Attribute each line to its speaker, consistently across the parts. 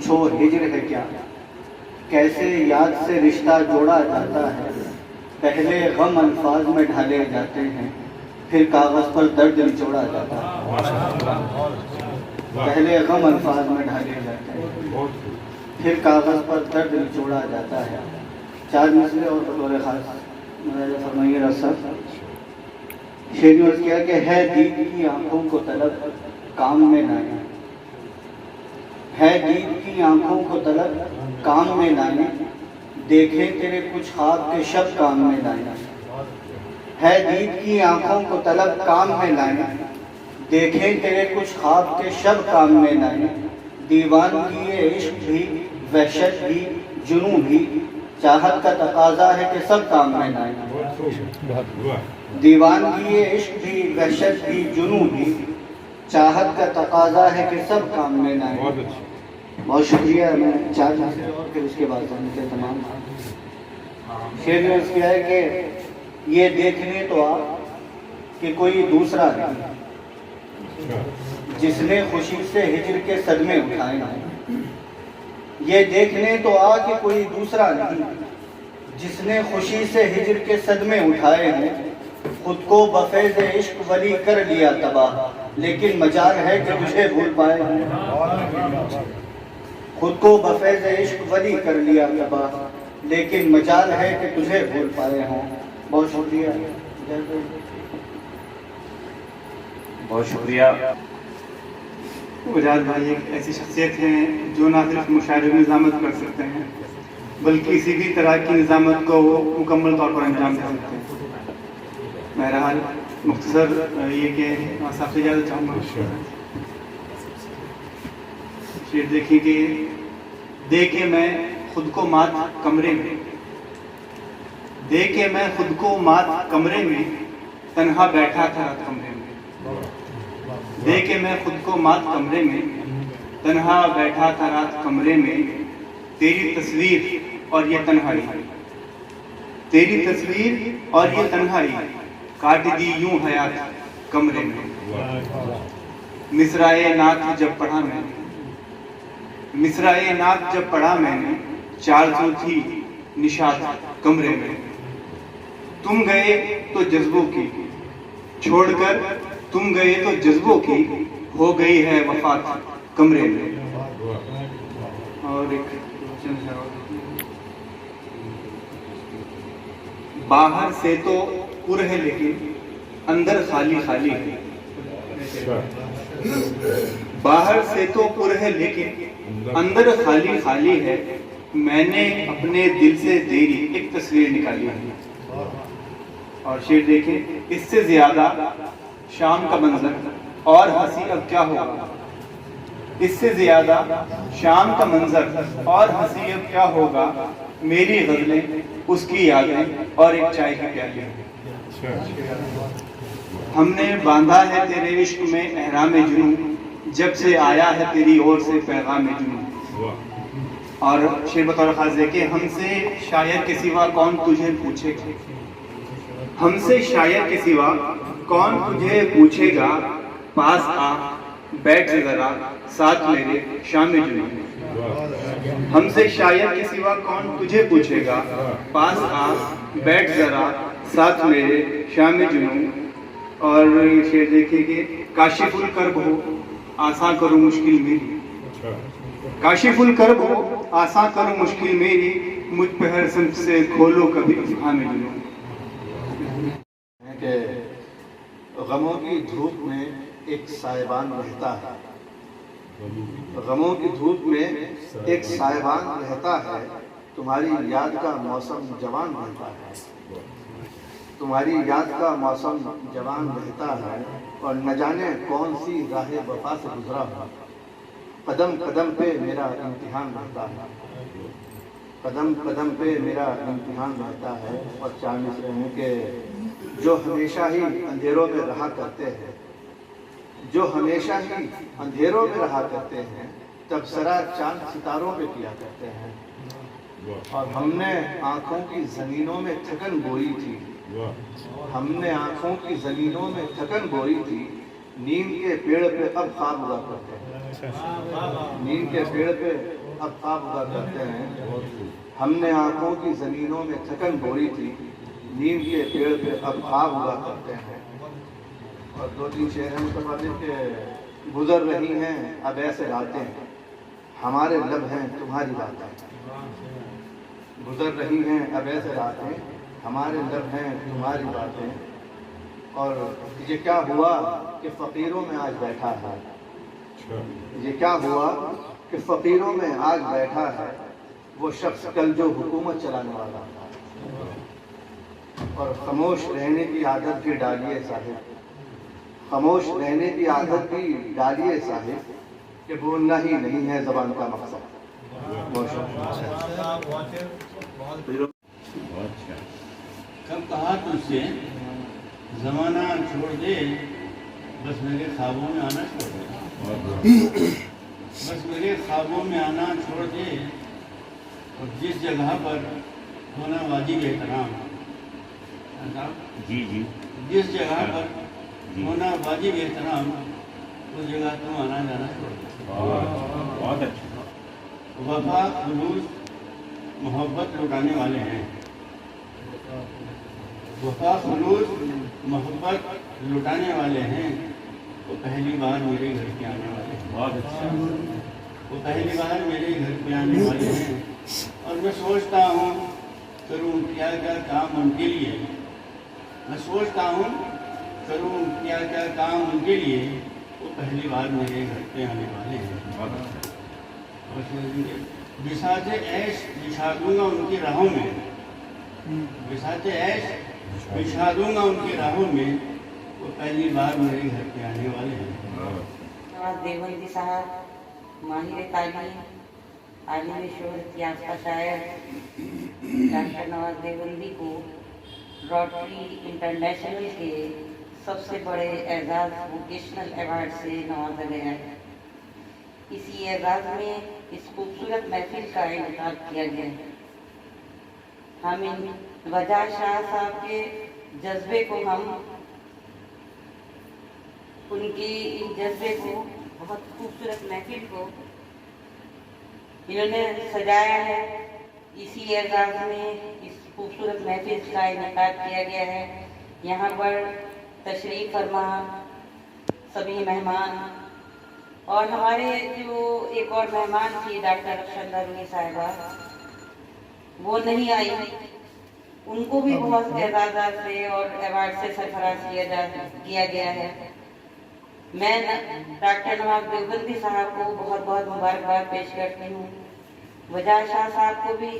Speaker 1: پوچھو ہجر ہے کیا، کیسے یاد سے رشتہ جوڑا جاتا ہے، پہلے غم الفاظ میں ڈھالے جاتے ہیں، پھر کاغذ پر درد نچوڑا جاتا ہے۔ پہلے غم الفاظ میں ڈھالے جاتے ہیں، پھر کاغذ پر درد نچوڑا جاتا ہے۔ چار مسئلے اور بطور خاص مراجعہ فرمائیے رسل۔ شعر نے عرض کیا کہ ہے دید کی آنکھوں کو طلب کام میں لانے، ہے دید کی آنکھوں کو طلب کام میں لانے، دیکھیں تیرے کچھ خواب کے شب کام میں لانے، ہے دید کی آنکھوں کو طلب کام میں لانے، دیکھیں تیرے کچھ خواب کے شب کام میں لانے، دیوان کی یہ عشق بھی وحشت بھی جنوں بھی، چاہت کا تقاضا ہے کہ سب کام میں لائیں۔ دیوان کی یہ عشق بھی وحشت بھی جنوں بھی، چاہت کا تقاضا ہے کہ سب کام میں لائیں۔ بہت شکریہ۔ میں چار مسئلے اور پھر اس کے بعد کے تمام شعر نے اس کیا ہے کہ یہ دیکھنے تو آ کہ کوئی دوسرا نہیں، جس نے خوشی سے ہجر کے صدمے اٹھائے ہیں، یہ دیکھنے تو آ کہ کوئی دوسرا نہیں، جس نے خوشی سے ہجر کے صدمے اٹھائے ہیں، خود کو بفیض عشق ولی کر لیا تباہ، لیکن مجال ہے کہ تجھے بھول پائے ہوں۔ خود کو بفیض عشق ولی کر لیا تباہ، لیکن مجال ہے کہ تجھے بھول پائے ہوں۔ بہت شکریہ۔
Speaker 2: بہت شکریہ۔ وجاد بھائی ایک ایسی شخصیت ہیں جو نہ صرف مشاعرے میں نظامت کر سکتے ہیں بلکہ کسی بھی طرح کی نظامت کو وہ مکمل طور پر انجام دے سکتے ہیں۔ بہرحال مختصر یہ کہ صاحب سے اجازت چاہوں گا۔ شعر دیکھیں کہ دیکھے میں خود کو مات کمرے میں، دیکھے میں خود کو مات کمرے میں، تنہا بیٹھا تھا رات کمرے میں، دیکھے میں خود کو مات کمرے میں، تنہا بیٹھا تھا رات کمرے میں، تیری تصویر اور یہ تنہائی، تیری تصویر اور یہ تنہائی، کاٹ دی یوں حیات کمرے میں۔ مصرعے نعت جب پڑھا میں نے، مصرعے نعت جب پڑھا میں نے، 400 تھی نشاط کمرے میں، تم گئے تو جذبوں کی چھوڑ کر، تم گئے تو جذبوں کی ہو گئی ہے وفات کمرے میں۔ اور ایک باہر سے تو پر ہے لیکن اندر خالی خالی ہے، باہر سے تو پر ہے لیکن اندر خالی خالی ہے، میں نے اپنے دل سے تیری ایک تصویر نکالی ہے۔ اور شعر دیکھیں، اس سے زیادہ شام کا منظر اور ہنسی اب کیا ہوگا، اس سے زیادہ شام کا منظر اور ہنسی اب کیا ہوگا، میری غزلیں اس کی یادیں اور ایک چائے کی پیالی۔ ہم نے باندھا ہے تیرے عشق میں احرام جنوں، جب سے آیا ہے تیری اور سے پیغام جنوں۔ اور شعر بطور خاص دیکھیں، ہم سے شاعر کے سوا کون تجھے پوچھے گا، ہم سے شاعر کے سوا کون تجھے پوچھے گا، پاس آ بیٹھ ذرا ساتھ میرے شام جنوں۔ ہم سے شاعر کے سوا کون تجھے پوچھے گا، پاس آ بیٹھ ذرا ساتھ میرے شام جنوں۔ اور یہ شعر دیکھیں کہ کاشف الکرب ہو آساں کرو مشکل میری، کاشف الکرب ہو آساں کرو مشکل میری، مجھ پہ ہر سمت سے کھولو کبھی افہام جنوں۔
Speaker 1: کہ غموں کی دھوپ میں ایک سائبان رہتا ہے، غموں کی دھوپ میں ایک سائبان رہتا ہے، تمہاری یاد کا موسم جوان رہتا ہے، تمہاری یاد کا موسم جوان رہتا ہے، اور نہ جانے کون سی راہ وفا سے گزرا ہو، قدم قدم پہ میرا امتحان رہتا ہے، قدم قدم پہ میرا امتحان رہتا ہے۔ اور چار مصرے ہیں کہ جو ہمیشہ ہی اندھیروں میں رہا کرتے ہیں، جو ہمیشہ ہی اندھیروں میں رہا کرتے ہیں، تبصرہ چاند ستاروں پہ کیا کرتے ہیں، اور ہم نے آنکھوں کی زمینوں میں تھکن بوئی تھی، ہم نے آنکھوں کی زمینوں میں تھکن بوئی تھی، نیند کے پیڑ پہ اب خواب ہوا کرتے ہیں، نیند کے پیڑ پہ
Speaker 3: اب خواب ہوا کرتے ہیں. ہم نے آنکھوں کی زمینوں میں تھکن بوری تھی, نیم کے پیڑ پہ اب خواب ہوا کرتے ہیں. اور 2-3 شعر ہیں متفرق کہ گزر رہی ہیں اب ایسے راتیں, ہمارے لب ہیں تمہاری باتیں. گزر رہی ہیں اب ایسے راتیں, ہمارے لب ہیں تمہاری باتیں. اور یہ کیا ہوا کہ فقیروں میں آج بیٹھا ہے, یہ کیا ہوا کہ فقیروں میں آج بیٹھا ہے وہ شخص کل جو حکومت چلانے والا تھا. اور خاموش رہنے کی عادت بھی ڈالیے صاحب, خاموش رہنے کی عادت بھی ڈالیے صاحب, کہ بولنا ہی نہیں ہے زبان کا مقصد.
Speaker 4: کب کہا تجھ سے زمانہ چھوڑ دے, بس میرے خوابوں میں آنا چھوڑ دے, بس میرے خوابوں میں آنا چھوڑ دے. اور جس جگہ پر ہونا واجب احترام, جی جس جگہ پر ہونا واجب احترام, اس جگہ تم آنا جانا چھوڑ دے. بہت اچھا. وفا خلوص محبت لٹانے والے ہیں, وفا خلوص محبت لٹانے والے ہیں. وہ پہلی بار میرے گھر پہ آنے والے ہیں. بہت اچھا. وہ پہلی بار میرے گھر پہ آنے والے ہیں. اور میں سوچتا ہوں کروں کیا کیا کام ان کے لیے, میں سوچتا ہوں کروں کیا کیا کام ان کے لیے. وہ پہلی بار میرے گھر پہ آنے والے ہیں. بساط عیش بچھا دوں گا ان کی راہوں میں, بساط عیش بچھا دوں گا ان کی راہوں میں. وہ پہلی بار میرے گھر پہ آنے والے ہیں.
Speaker 5: نواز دیوبندی صاحب ماہر تعلیم, عالم شہرت یافتہ شاعر ڈاکٹر نواز دیوبندی کو روٹری انٹرنیشنل کے سب سے بڑے اعزاز ووکیشنل ایوارڈ سے نوازا گیا ہے. اسی اعزاز میں اس خوبصورت محفل کا انعقاد کیا گیا ہے. ہم وجہ شاہ صاحب کے جذبے کو ان کے جذبے کو بہت خوبصورت محفل کو انہوں نے سجایا ہے. اسی اعزاز میں اس خوبصورت محفل کا انعقاد کیا گیا ہے. یہاں پر تشریف فرما سبھی مہمان اور ہمارے جو ایک اور مہمان تھی ڈاکٹر رخشندہ رونی صاحبہ, وہ نہیں آئی. ان کو بھی بہت اعزازات سے اور ایوارڈ سے سرفراز کیا گیا ہے. میں ڈاکٹر نواز دیوبندی صاحب کو بہت بہت مبارکباد پیش کرتی ہوں. وجہ شاہ صاحب کو بھی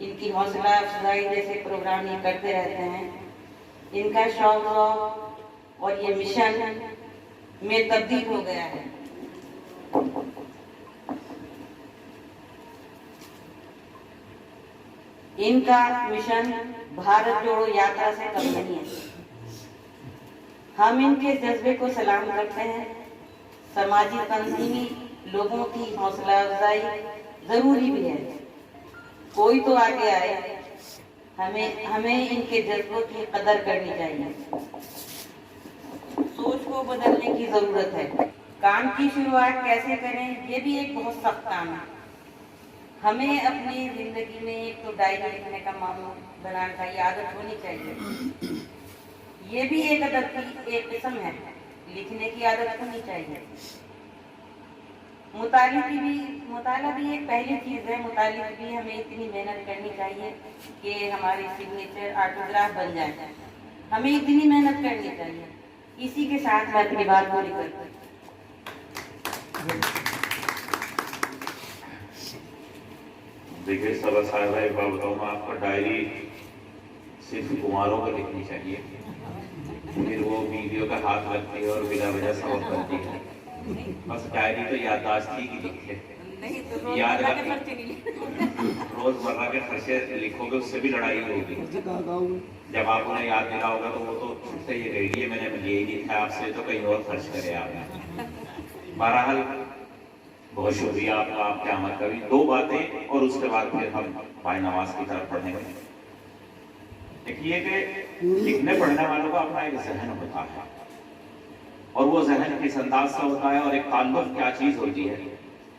Speaker 5: ان کی حوصلہ افزائی جیسے پروگرام یہ کرتے رہتے ہیں. ان کا شوق اور یہ مشن میں تبدیل ہو گیا ہے. ان کا مشن بھارت جوڑو یاترا سے کم نہیں ہے. ہم ان کے جذبے کو سلام کرتے ہیں. سماجی تنظیمی لوگوں کی حوصلہ افزائی ضروری بھی ہے. کوئی تو آگے آئے. ہمیں ان کے جذبوں کی قدر کرنی چاہیے. سوچ کو بدلنے کی ضرورت ہے. کام کی شروعات کیسے کریں یہ بھی ایک بہت سخت کام ہے. ہمیں اپنی زندگی میں ایک تو ڈائری لکھنے کا معمول بنانے کا یہ عادت ہونی چاہیے. یہ بھی ایک ادب کی ایک قسم ہے. لکھنے کی عادت ہونی چاہیے. مطالعہ بھی ایک پہلی چیز ہے. مطالعہ بھی ہمیں اتنی محنت کرنی چاہیے کہ ہماری سگنیچر آٹوگراف بن جائے. ہمیں اتنی محنت کرنی چاہیے. اسی کے ساتھ میں اپنی بات پوری کرتی ہوں.
Speaker 6: دیکھیے صبا صاحبہ ایک بات بتاؤں میں آپ کا, ڈائری صرف کماروں کو لکھنی چاہیے. پھر وہ بیویوں کا ہاتھ لگتی ہے اور بلا وجہ سبق کرتی ہے. بس ڈائری تو یادداشت ہی کی لکھے, یاد رکھیں. روزمرہ کے خرچے لکھو گے اس سے بھی لڑائی ہوگی. جب آپ انہیں یاد دلاؤ گا تو وہ تو سے یہ کہے گی میں نے یہی لکھا ہے آپ سے, تو کہیں اور خرچ کرے آپ نے. بہرحال بہت شکریہ آپ کا, آپ کی آمد کا بھی. 2 باتیں اور اس کے بعد پھر ہم بھائی نواز کی طرف پڑھنے گے. ایک یہ کہ لکھنے پڑھنے والوں کا اپنا ایک ذہن ہوتا ہے, اور وہ ذہن کس انداز سے ہوتا ہے اور ایک تعلق کیا چیز ہوتی ہے.